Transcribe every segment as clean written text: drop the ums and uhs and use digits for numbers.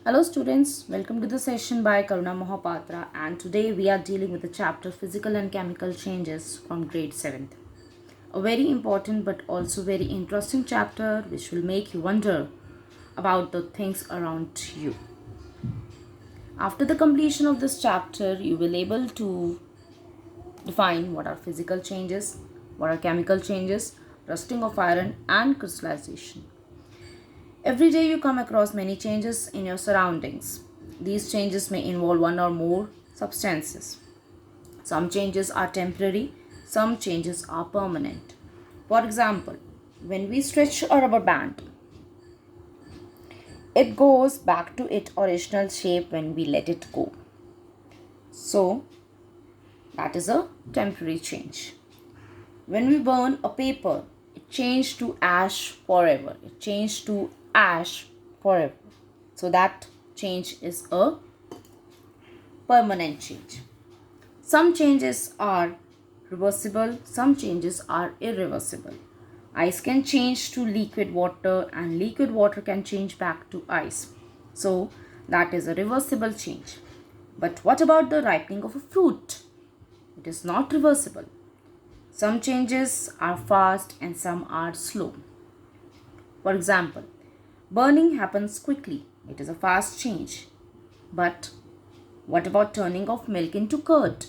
Hello students, welcome to the session by Karuna Mohapatra, and today we are dealing with the chapter Physical and Chemical Changes from grade 7th. A very important but also very interesting chapter which will make you wonder about the things around you. After the completion of this chapter, you will able to define what are physical changes, what are chemical changes, rusting of iron and crystallization. Every day you come across many changes in your surroundings. These changes may involve one or more substances. Some changes are temporary, some changes are permanent. For example, when we stretch a rubber band, it goes back to its original shape when we let it go. So, that is a temporary change. When we burn a paper, it changed to ash forever. It changed to ash forever. So that change is a permanent change. Some changes are reversible, some changes are irreversible. Ice can change to liquid water and liquid water can change back to ice. So that is a reversible change. But what about the ripening of a fruit? It is not reversible. Some changes are fast and some are slow. For example, burning happens quickly. It is a fast change. But what about turning of milk into curd?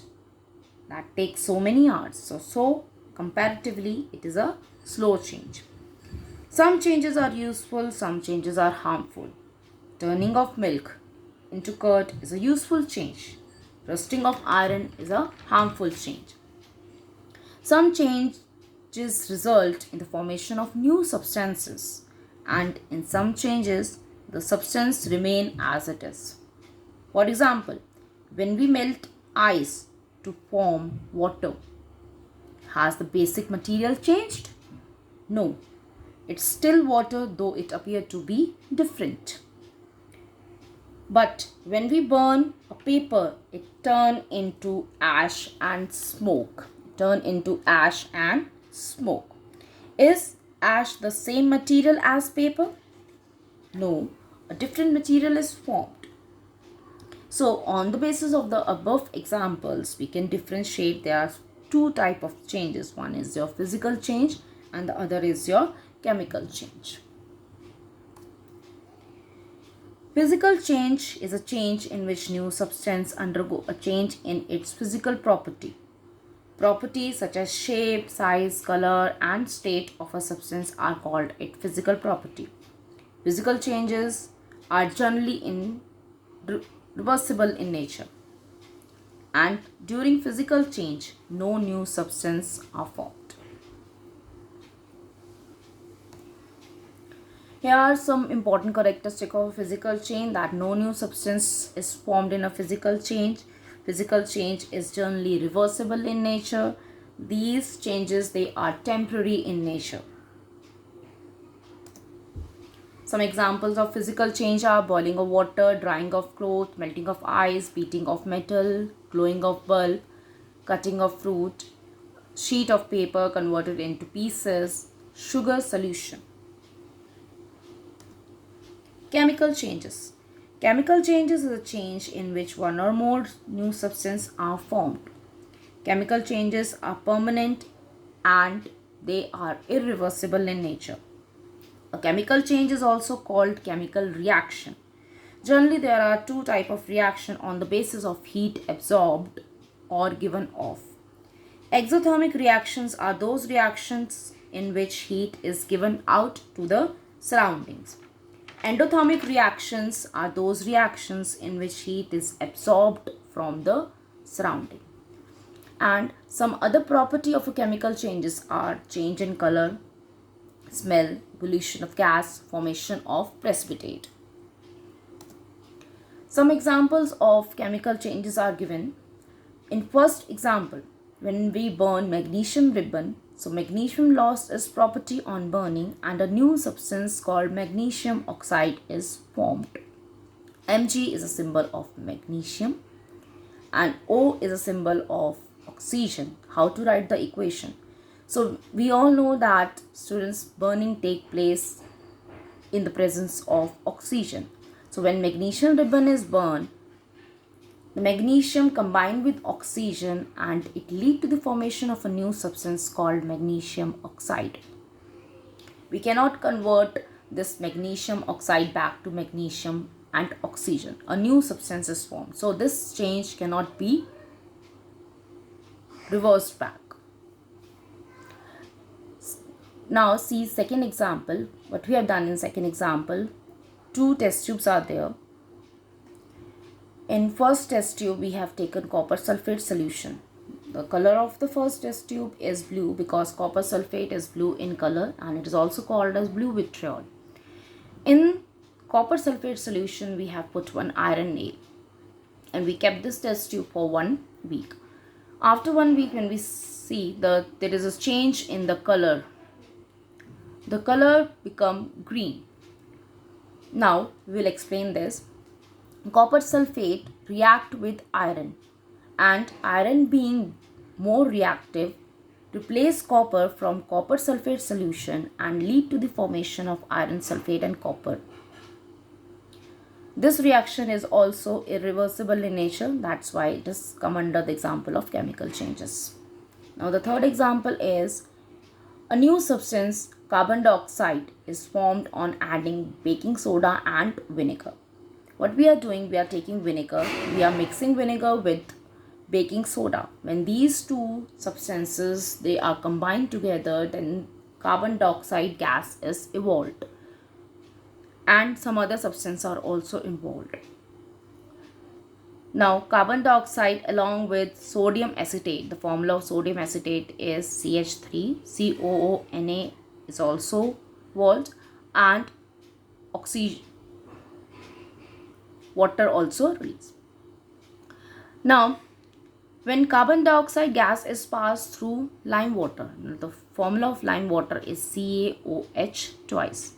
That takes so many hours. So comparatively, it is a slow change. Some changes are useful, some changes are harmful. Turning of milk into curd is a useful change. Rusting of iron is a harmful change. Some changes result in the formation of new substances, and in some changes, the substance remain as it is. For example, when we melt ice to form water, has the basic material changed? No, it's still water though it appeared to be different. But when we burn a paper, it turn into ash and smoke. Turn into ash and smoke. Is ash the same material as paper? No, a different material is formed. So on the basis of the above examples, we can differentiate there are two type of changes. One is your physical change and the other is your chemical change. Physical change is a change in which new substance undergo a change in its physical property. Properties such as shape, size, color and state of a substance are called its physical property. Physical changes are generally reversible in nature, and during physical change, no new substance are formed. Here are some important characteristics of a physical change: that no new substance is formed in a physical change. Physical change is generally reversible in nature. These changes, they are temporary in nature. Some examples of physical change are boiling of water, drying of cloth, melting of ice, beating of metal, glowing of bulb, cutting of fruit, sheet of paper converted into pieces, sugar solution. Chemical changes. Chemical changes is a change in which one or more new substances are formed. Chemical changes are permanent and they are irreversible in nature. A chemical change is also called chemical reaction. Generally, there are two types of reaction on the basis of heat absorbed or given off. Exothermic reactions are those reactions in which heat is given out to the surroundings. Endothermic reactions are those reactions in which heat is absorbed from the surrounding. And some other property of a chemical changes are change in color, smell, evolution of gas, formation of precipitate. Some examples of chemical changes are given. In first example, when we burn magnesium ribbon, so magnesium lost its property on burning and a new substance called magnesium oxide is formed. Mg is a symbol of magnesium and O is a symbol of oxygen. How to write the equation? So we all know that students, burning take place in the presence of oxygen. So when magnesium ribbon is burned, the magnesium combined with oxygen and it lead to the formation of a new substance called magnesium oxide. We cannot convert this magnesium oxide back to magnesium and oxygen. A new substance is formed. So this change cannot be reversed back. Now see second example. What we have done in second example, two test tubes are there. In first test tube, we have taken copper sulfate solution. The color of the first test tube is blue because copper sulfate is blue in color and it is also called as blue vitriol. In copper sulfate solution, we have put one iron nail and we kept this test tube for 1 week. After 1 week, when we see there is a change in the color become green. Now we will explain this. Copper sulfate react with iron and iron being more reactive replace copper from copper sulfate solution and lead to the formation of iron sulfate and copper. This reaction is also irreversible in nature, that's why it is come under the example of chemical changes. Now the third example is a new substance, carbon dioxide, is formed on adding baking soda and vinegar. What we are doing, we are taking vinegar, we are mixing vinegar with baking soda. When these two substances, they are combined together, then carbon dioxide gas is evolved and some other substances are also involved. Now carbon dioxide along with sodium acetate, the formula of sodium acetate is CH3, COONA is also involved and oxygen, water also released. Now when carbon dioxide gas is passed through lime water, the formula of lime water is CaOH twice.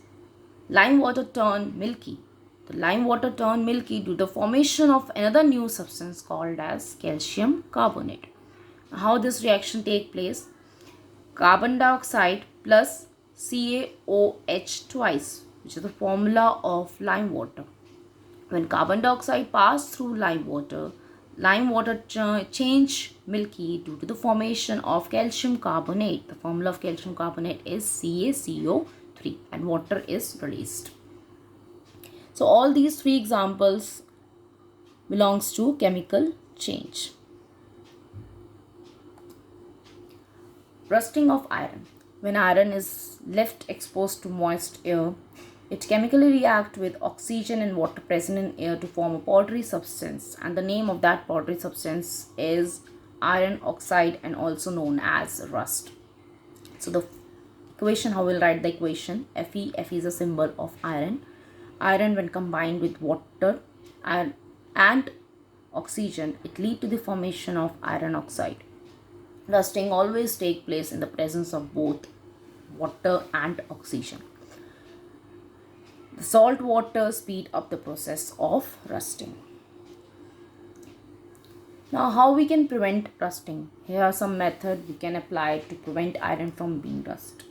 Lime water turn milky. The lime water turn milky due to the formation of another new substance called as calcium carbonate. How this reaction take place? Carbon dioxide plus CaOH twice, which is the formula of lime water. When carbon dioxide pass through lime water change milky due to the formation of calcium carbonate. The formula of calcium carbonate is CaCO3 and water is released. So all these three examples belongs to chemical change. Rusting of iron. When iron is left exposed to moist air, it chemically reacts with oxygen and water present in air to form a powdery substance, and the name of that powdery substance is iron oxide and also known as rust. So the equation, how we'll write the equation, Fe is a symbol of iron. Iron when combined with water and oxygen, it leads to the formation of iron oxide. Rusting always takes place in the presence of both water and oxygen. The salt water speed up the process of rusting. Now how we can prevent rusting? Here are some methods we can apply to prevent iron from being rust.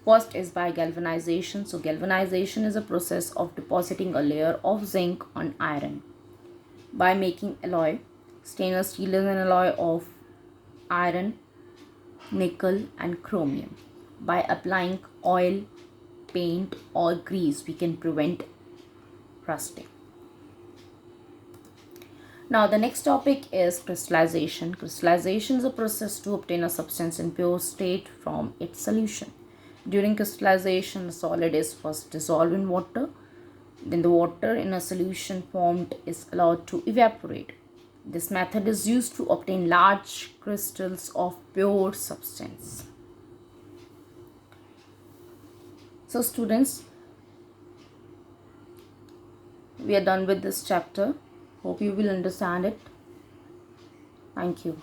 First is by galvanization. So galvanization is a process of depositing a layer of zinc on iron. By making alloy, stainless steel is an alloy of iron, nickel and chromium. By applying oil, paint or grease, we can prevent rusting. Now the next topic is crystallization. Crystallization is a process to obtain a substance in pure state from its solution. During crystallization, the solid is first dissolved in water. Then the water in a solution formed is allowed to evaporate. This method is used to obtain large crystals of pure substance. So students, we are done with this chapter. Hope you will understand it. Thank you.